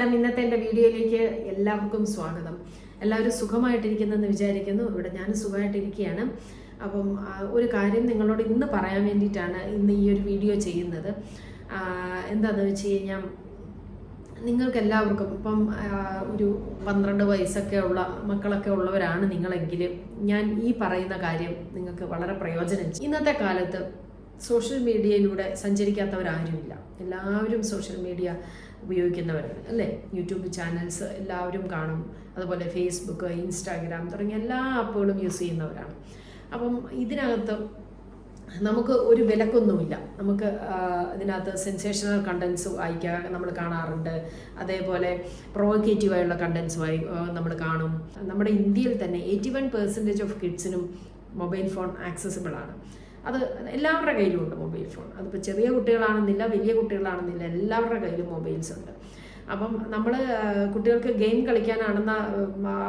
നമസ്കാരം. ഇന്നത്തെ എൻ്റെ വീഡിയോയിലേക്ക് എല്ലാവർക്കും സ്വാഗതം. എല്ലാവരും സുഖമായിട്ടിരിക്കുന്നെന്ന് വിചാരിക്കുന്നു. ഇവിടെ ഞാൻ സുഖമായിട്ടിരിക്കുകയാണ്. അപ്പം ഒരു കാര്യം നിങ്ങളോട് ഇന്ന് പറയാൻ വേണ്ടിയിട്ടാണ് ഇന്ന് ഈ ഒരു വീഡിയോ ചെയ്യുന്നത്. എന്താണെന്ന് വെച്ച് കഴിഞ്ഞാൽ, നിങ്ങൾക്ക് എല്ലാവർക്കും ഇപ്പം ഒരു 12 വയസ്സൊക്കെ ഉള്ള മക്കളൊക്കെ ഉള്ളവരാണ് നിങ്ങളെങ്കിൽ ഞാൻ ഈ പറയുന്ന കാര്യം നിങ്ങൾക്ക് വളരെ പ്രയോജനം ചെയ്യും. ഇന്നത്തെ കാലത്ത് സോഷ്യൽ മീഡിയയിലൂടെ സഞ്ചരിക്കാത്തവരാരുമില്ല. എല്ലാവരും സോഷ്യൽ മീഡിയ ഉപയോഗിക്കുന്നവരാണ്, അല്ലേ? യൂട്യൂബ് ചാനൽസ് എല്ലാവരും കാണും. അതുപോലെ ഫേസ്ബുക്ക്, ഇൻസ്റ്റാഗ്രാം തുടങ്ങിയ എല്ലാ ആപ്പുകളും യൂസ് ചെയ്യുന്നവരാണ്. അപ്പം ഇതിനകത്ത് നമുക്ക് ഒരു വിലക്കൊന്നുമില്ല. നമുക്ക് ഇതിനകത്ത് സെൻസേഷണൽ കണ്ടൻസ് വായിക്കാൻ നമ്മൾ കാണാറുണ്ട്. അതേപോലെ പ്രൊവോക്കേറ്റീവായുള്ള കണ്ടൻസ് നമ്മൾ കാണും. നമ്മുടെ ഇന്ത്യയിൽ തന്നെ 81% ഓഫ് കിഡ്സിനും മൊബൈൽ ഫോൺ ആക്സസിബിൾ ആണ്. അത് എല്ലാവരുടെ കയ്യിലും ഉണ്ട് മൊബൈൽ ഫോൺ. അതിപ്പോൾ ചെറിയ കുട്ടികളാണെന്നില്ല, വലിയ കുട്ടികളാണെന്നില്ല, എല്ലാവരുടെ കയ്യിലും മൊബൈൽസ് ഉണ്ട്. അപ്പം നമ്മൾ കുട്ടികൾക്ക് ഗെയിം കളിക്കാനാണെന്ന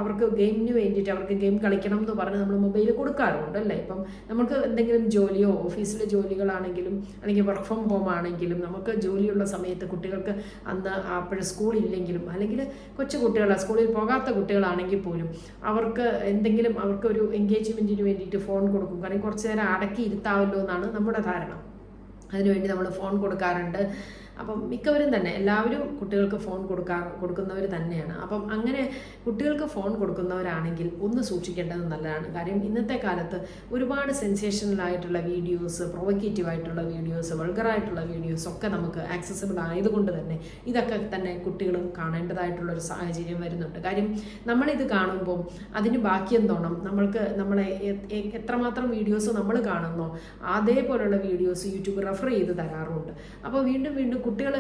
അവർക്ക് ഗെയിമിന് വേണ്ടിയിട്ട് അവർക്ക് ഗെയിം കളിക്കണം എന്ന് പറഞ്ഞ് നമ്മൾ മൊബൈൽ കൊടുക്കാറുണ്ട്, അല്ലേ? ഇപ്പം നമുക്ക് എന്തെങ്കിലും ജോലിയോ ഓഫീസിലെ ജോലികളാണെങ്കിലും അല്ലെങ്കിൽ വർക്ക് ഫ്രം ഹോം ആണെങ്കിലും നമുക്ക് ജോലിയുള്ള സമയത്ത് കുട്ടികൾക്ക് അന്ന് അപ്പോഴും സ്കൂളില്ലെങ്കിലും അല്ലെങ്കിൽ കൊച്ചു കുട്ടികളാണ്, സ്കൂളിൽ പോകാത്ത കുട്ടികളാണെങ്കിൽ പോലും അവർക്ക് എന്തെങ്കിലും അവർക്കൊരു എൻഗേജ്മെൻറ്റിന് വേണ്ടിയിട്ട് ഫോൺ കൊടുക്കും. കാരണം കുറച്ച് നേരം അടക്കി ഇരുത്താമല്ലോ എന്നാണ് നമ്മുടെ ധാരണ. അതിനുവേണ്ടി നമ്മൾ ഫോൺ കൊടുക്കാറുണ്ട്. അപ്പം മിക്കവരും തന്നെ എല്ലാവരും കുട്ടികൾക്ക് ഫോൺ കൊടുക്കുന്നവർ തന്നെയാണ്. അപ്പം അങ്ങനെ കുട്ടികൾക്ക് ഫോൺ കൊടുക്കുന്നവരാണെങ്കിൽ ഒന്ന് സൂക്ഷിക്കേണ്ടത് നല്ലതാണ്. കാര്യം ഇന്നത്തെ കാലത്ത് ഒരുപാട് സെൻസേഷണലായിട്ടുള്ള വീഡിയോസ്, പ്രൊവോക്കേറ്റീവായിട്ടുള്ള വീഡിയോസ്, വൾഗറായിട്ടുള്ള വീഡിയോസ് ഒക്കെ നമുക്ക് ആക്സസിബിൾ ആയതുകൊണ്ട് തന്നെ ഇതൊക്കെ തന്നെ കുട്ടികളും കാണേണ്ടതായിട്ടുള്ളൊരു സാഹചര്യം വരുന്നുണ്ട്. കാര്യം നമ്മളിത് കാണുമ്പോൾ അതിന് ബാക്കിയും തോന്നും. നമ്മളെ എത്രമാത്രം വീഡിയോസ് നമ്മൾ കാണുന്നോ അതേപോലുള്ള വീഡിയോസ് യൂട്യൂബ് റെഫർ ചെയ്ത് തരാറുണ്ട്. അപ്പോൾ വീണ്ടും കുട്ടികൾ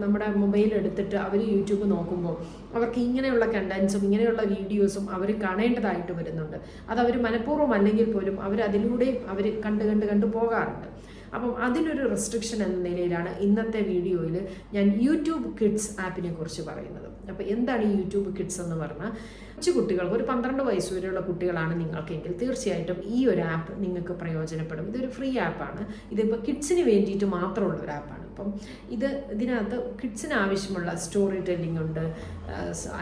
നമ്മുടെ മൊബൈൽ എടുത്തിട്ട് അവർ യൂട്യൂബ് നോക്കുമ്പോൾ അവർക്ക് ഇങ്ങനെയുള്ള കണ്ടൻസും ഇങ്ങനെയുള്ള വീഡിയോസും അവർ കാണേണ്ടതായിട്ട് വരുന്നുണ്ട്. അത് അവർ മനഃപൂർവ്വം അല്ലെങ്കിൽ പോലും അതിലൂടെയും അവർ കണ്ട് പോകാറുണ്ട്. അപ്പം അതിനൊരു റെസ്ട്രിക്ഷൻ എന്ന നിലയിലാണ് ഇന്നത്തെ വീഡിയോയിൽ ഞാൻ യൂട്യൂബ് കിഡ്സ് ആപ്പിനെ കുറിച്ച് പറയുന്നത്. അപ്പോൾ എന്താണ് ഈ യൂട്യൂബ് കിഡ്സ് എന്ന് പറഞ്ഞാൽ, കൊച്ചു കുട്ടികൾക്ക് ഒരു 12 വയസ്സ് വരെയുള്ള കുട്ടികളാണ് നിങ്ങൾക്കെങ്കിൽ തീർച്ചയായിട്ടും ഈ ഒരു ആപ്പ് നിങ്ങൾക്ക് പ്രയോജനപ്പെടും. ഇതൊരു ഫ്രീ ആപ്പാണ്. ഇതിപ്പോൾ കിഡ്സിന് വേണ്ടിയിട്ട് മാത്രമുള്ള ഒരു ആപ്പാണ്. അപ്പം ഇതിനകത്ത് കിഡ്സിന് ആവശ്യമുള്ള സ്റ്റോറി ടെല്ലിംഗ് ഉണ്ട്,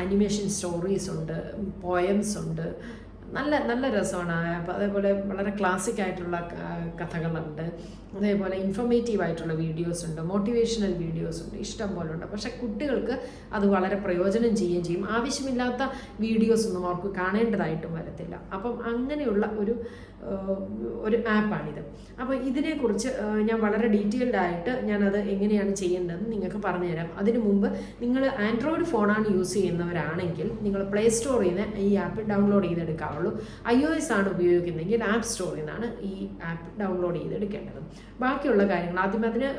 അനിമേഷൻ സ്റ്റോറീസ് ഉണ്ട്, പോയംസ് ഉണ്ട്. നല്ല രസമാണ് ആ ആപ്പ്. അതേപോലെ വളരെ ക്ലാസിക് ആയിട്ടുള്ള കഥകളുണ്ട്. അതേപോലെ ഇൻഫോർമേറ്റീവ് ആയിട്ടുള്ള വീഡിയോസ് ഉണ്ട്, മോട്ടിവേഷണൽ വീഡിയോസ് ഉണ്ട്, ഇഷ്ടം പോലെ ഉണ്ട്. പക്ഷെ കുട്ടികൾക്ക് അത് വളരെ പ്രയോജനം ചെയ്യുകയും ചെയ്യും. ആവശ്യമില്ലാത്ത വീഡിയോസ് ഒന്നും അവർക്ക് കാണേണ്ടതായിട്ടും വരത്തില്ല. അപ്പം അങ്ങനെയുള്ള ഒരു ആപ്പാണിത്. അപ്പോൾ ഇതിനെക്കുറിച്ച് ഞാൻ വളരെ ഡീറ്റെയിൽഡ് ആയിട്ട് ഞാനത് എങ്ങനെയാണ് ചെയ്യേണ്ടതെന്ന് നിങ്ങൾക്ക് പറഞ്ഞുതരാം. അതിനു മുമ്പ് നിങ്ങൾ ആൻഡ്രോയിഡ് ഫോണാണ് യൂസ് ചെയ്യുന്നവരാണെങ്കിൽ നിങ്ങൾ പ്ലേ സ്റ്റോറിൽ നിന്ന് ഈ ആപ്പ് ഡൗൺലോഡ് ചെയ്തെടുക്കാവുള്ളൂ. iOS ആണ് ഉപയോഗിക്കുന്നതെങ്കിൽ ആപ്പ് സ്റ്റോറിൽ നിന്നാണ് ഈ ആപ്പ് ഡൗൺലോഡ് ചെയ്തെടുക്കേണ്ടത്. ബാക്കിയുള്ള കാര്യങ്ങൾ ആദ്യം അതിന്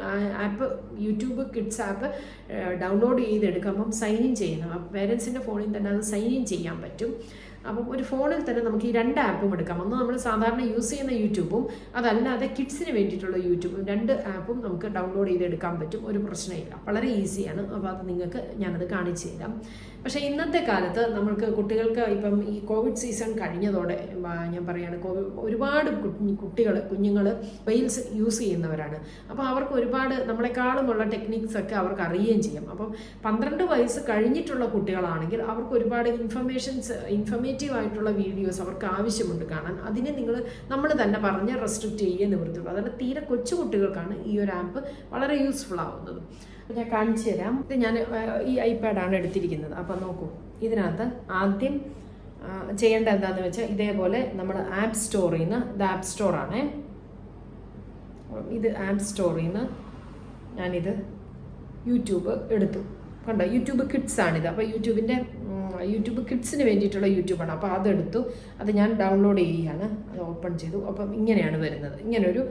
app YouTube kids app download ചെയ്തെടുക്കുമ്പം സൈൻ ഇൻ ചെയ്യണം. പേരൻസിൻ്റെ ഫോണിൽ തന്നെ അത് സൈൻ ഇൻ ചെയ്യാൻ പറ്റും. അപ്പം ഒരു ഫോണിൽ തന്നെ നമുക്ക് ഈ 2 ആപ്പും എടുക്കാം. ഒന്ന് നമ്മൾ സാധാരണ യൂസ് ചെയ്യുന്ന യൂട്യൂബും അതല്ലാതെ കിഡ്സിന് വേണ്ടിയിട്ടുള്ള യൂട്യൂബും 2 ആപ്പും നമുക്ക് ഡൗൺലോഡ് ചെയ്തെടുക്കാൻ പറ്റും. ഒരു പ്രശ്നമില്ല, വളരെ ഈസിയാണ്. അപ്പോൾ അത് നിങ്ങൾക്ക് ഞാനത് കാണിച്ചു തരാം. പക്ഷേ ഇന്നത്തെ കാലത്ത് നമ്മൾക്ക് കുട്ടികൾക്ക് ഇപ്പം ഈ കോവിഡ് സീസൺ കഴിഞ്ഞതോടെ ഞാൻ പറയുകയാണ്, ഒരുപാട് കുഞ്ഞുങ്ങൾ മൊബൈൽസ് യൂസ് ചെയ്യുന്നവരാണ്. അപ്പോൾ അവർക്ക് ഒരുപാട് നമ്മളെക്കാളുമുള്ള ടെക്നിക്സ് ഒക്കെ അവർക്ക് അറിയുകയും ചെയ്യും. അപ്പം 12 വയസ്സ് കഴിഞ്ഞിട്ടുള്ള കുട്ടികളാണെങ്കിൽ അവർക്ക് ഒരുപാട് ഇൻഫർമേറ്റീവ് ആയിട്ടുള്ള വീഡിയോസ് അവർക്ക് ആവശ്യമുണ്ട് കാണാൻ. അതിനെ നമ്മൾ തന്നെ പറഞ്ഞ് റെസ്ട്രിക്റ്റ് ചെയ്യുക നിവൃത്തിയുള്ളൂ. അതായത് തീരെ കൊച്ചു കുട്ടികൾക്കാണ് ഈ ഒരു ആപ്പ് വളരെ യൂസ്ഫുൾ ആവുന്നത്. അപ്പോൾ ഞാൻ കാണിച്ചു തരാം. ഇത് ഞാൻ ഈ ഐപാഡാണ് എടുത്തിരിക്കുന്നത്. അപ്പോൾ നോക്കൂ, ഇതിനകത്ത് ആദ്യം ചെയ്യേണ്ട എന്താണെന്ന് വെച്ചാൽ ഇതേപോലെ നമ്മൾ ആപ്പ് സ്റ്റോറിൽ നിന്ന്, ഇത് ആപ്പ് സ്റ്റോറാണേ, ഇത് ആപ്പ് സ്റ്റോറിൽ നിന്ന് ഞാനിത് യൂട്യൂബ് എടുത്തു. കണ്ടോ, യൂട്യൂബ് കിഡ്സ് ആണിത്. അപ്പോൾ യൂട്യൂബ് കിഡ്സിന് വേണ്ടിയിട്ടുള്ള യൂട്യൂബാണ്. അപ്പോൾ അതെടുത്തു, അത് ഞാൻ ഡൗൺലോഡ് ചെയ്യുകയാണ്. അത് ഓപ്പൺ ചെയ്തു. അപ്പം ഇങ്ങനെയാണ് വരുന്നത്. ഇങ്ങനൊരു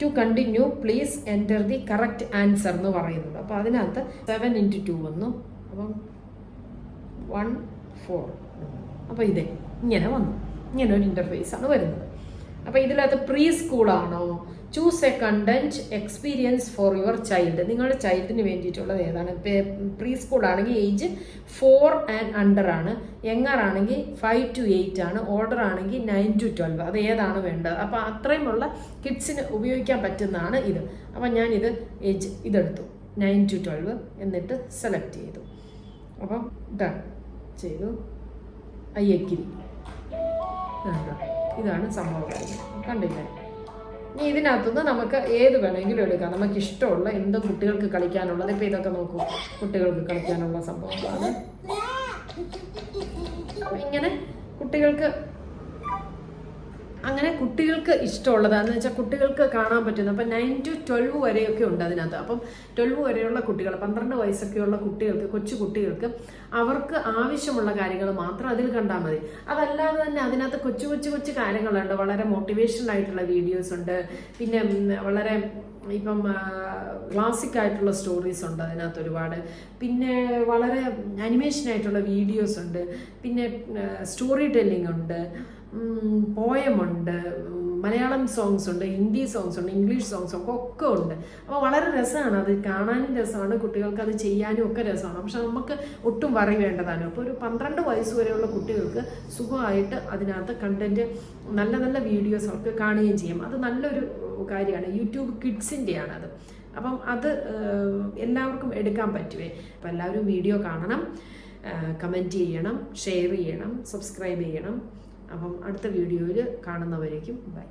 to continue please enter the correct answer എന്ന് പറയുന്നുണ്ട്. അപ്പോൾ അതിനകത്ത് 7x2 വന്നു. അപ്പം 1 4. അപ്പോൾ ഇങ്ങനെ വന്നു. ഇങ്ങനെ ഒരു ഇൻ്റർഫേസാണ് വരുന്നത്. അപ്പോൾ ഇതിനകത്ത് പ്രീ സ്കൂളാണോ, choose a content experience for your child, നിങ്ങളുടെ ചൈൽഡിന് വേണ്ടിയിട്ടുള്ളത് ഏതാണ്? പ്രീ സ്കൂൾ ആണെങ്കിൽ ഏജ് 4 ആൻഡ് അണ്ടർ ആണ്, യങ്ങർ ആണെങ്കിൽ 5 to 8 ആണ്, ഓൾഡർ ആണെങ്കിൽ 9 to 12. അത് ഏതാണ് വേണ്ടത്? അപ്പോൾ അത്രയുമുള്ള കിഡ്സിന് ഉപയോഗിക്കാൻ പറ്റുന്നതാണ് ഇത്. അപ്പം ഞാനിത് ഇതെടുത്തു 9 to 12 എന്നിട്ട് സെലക്ട് ചെയ്തു. അപ്പം ഡൺ ചെയ്തു. അയ്യക്കിരി ഇതാണ് സംഭവം കണ്ടില്ലേ. ഇനി ഇതിനകത്തുനിന്ന് നമുക്ക് ഏത് വേണമെങ്കിലും എടുക്കാം, നമുക്ക് ഇഷ്ടമുള്ള എന്തും കുട്ടികൾക്ക് കളിക്കാനുള്ളത്. ഇപ്പം ഇതൊക്കെ നോക്കൂ, കുട്ടികൾക്ക് കളിക്കാനുള്ള സംഭവങ്ങളാണ്. ഇങ്ങനെ കുട്ടികൾക്ക് ഇഷ്ടമുള്ളതാണെന്ന് വെച്ചാൽ കുട്ടികൾക്ക് കാണാൻ പറ്റുന്നത്. അപ്പം 9 to 12 വരെയൊക്കെ ഉണ്ട് അതിനകത്ത്. അപ്പം 12 വരെയുള്ള കുട്ടികൾ, 12 വയസ്സൊക്കെയുള്ള കുട്ടികൾക്ക്, കൊച്ചു കുട്ടികൾക്ക് അവർക്ക് ആവശ്യമുള്ള കാര്യങ്ങൾ മാത്രം അതിൽ കണ്ടാൽ മതി. അതല്ലാതെ തന്നെ അതിനകത്ത് കൊച്ചു കാര്യങ്ങളുണ്ട്. വളരെ മോട്ടിവേഷണൽ ആയിട്ടുള്ള വീഡിയോസ് ഉണ്ട്. പിന്നെ വളരെ ഇപ്പം ക്ലാസിക് ആയിട്ടുള്ള സ്റ്റോറീസ് ഉണ്ട് അതിനകത്ത് ഒരുപാട്. പിന്നെ വളരെ അനിമേഷനായിട്ടുള്ള വീഡിയോസ് ഉണ്ട്. പിന്നെ സ്റ്റോറി ടെല്ലിംഗ് ഉണ്ട്, പോയമുണ്ട്, മലയാളം സോങ്സ് ഉണ്ട്, ഹിന്ദി സോങ്സ് ഉണ്ട്, ഇംഗ്ലീഷ് സോങ്സ് ഒക്കെ ഉണ്ട്. അപ്പോൾ വളരെ രസമാണ്, അത് കാണാനും രസമാണ്, കുട്ടികൾക്ക് അത് ചെയ്യാനും ഒക്കെ രസമാണ്. പക്ഷെ നമുക്ക് ഒട്ടും വറി വേണ്ടതാണ്. അപ്പോൾ ഒരു 12 വയസ്സ് വരെയുള്ള കുട്ടികൾക്ക് സുഖമായിട്ട് അതിനകത്ത് കണ്ടന്റ്, നല്ല നല്ല വീഡിയോസ് അവർക്ക് കാണുകയും ചെയ്യും. അത് നല്ലൊരു കാര്യമാണ്. യൂട്യൂബ് കിഡ്സിൻ്റെയാണ് അത്. അപ്പം അത് എല്ലാവർക്കും എടുക്കാൻ പറ്റുമേ. അപ്പം എല്ലാവരും വീഡിയോ കാണണം, കമൻറ്റ് ചെയ്യണം, ഷെയർ ചെയ്യണം, സബ്സ്ക്രൈബ് ചെയ്യണം. അപ്പം അടുത്ത വീഡിയോയിൽ കാണുന്നവരേക്കും ബൈ.